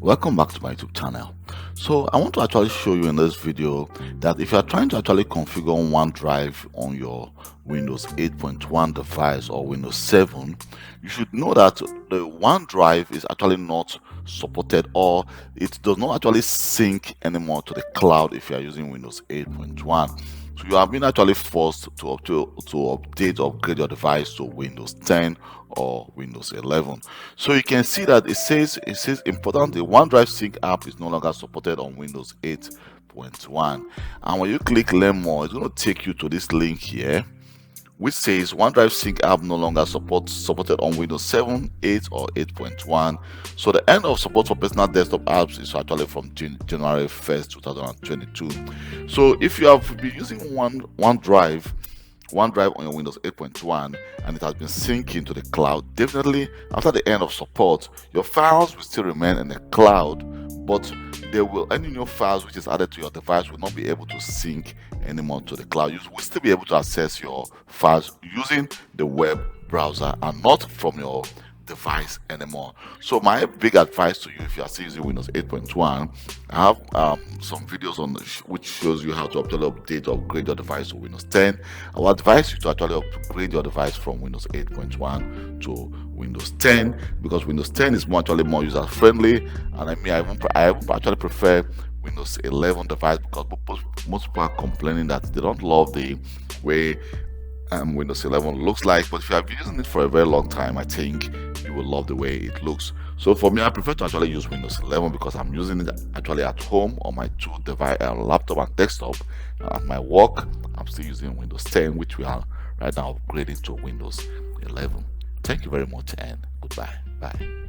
Welcome back to my YouTube channel. So I want to actually show you in this video that if you are trying to actually configure OneDrive on your Windows 8.1 device or Windows 7, you should know that the OneDrive is actually not supported, or it does not actually sync anymore to the cloud if you are using Windows 8.1. So you have been actually forced to update or upgrade your device to Windows 10 or Windows 11. So you can see that it says important, the OneDrive Sync app is no longer supported on Windows 8.1. And when you click learn more, it's going to take you to this link here, which says OneDrive Sync app no longer supported on Windows 7, 8 or 8.1. So the end of support for personal desktop apps is actually from January 1st, 2022. So if you have been using OneDrive on your Windows 8.1 and it has been syncing to the cloud, definitely after the end of support, your files will still remain in the cloud, but any new files which is added to your device will not be able to sync anymore to the cloud. You will still be able to access your files using the web browser and not from your device anymore. So my big advice to you, if you are still using Windows 8.1, I have some videos on which shows you how to actually update or upgrade your device to Windows 10. I will advise you to actually upgrade your device from Windows 8.1 to Windows 10, because Windows 10 is actually more user friendly, and I actually prefer Windows 11 device, because most people are complaining that they don't love the way Windows 11 looks like. But if you have been using it for a very long time, I think you will love the way it looks. So for me, I prefer to actually use Windows 11 because I'm using it actually at home on my two device, laptop and desktop. At my work, I'm still using Windows 10, which we are right now upgrading to Windows 11. Thank you very much and goodbye. Bye.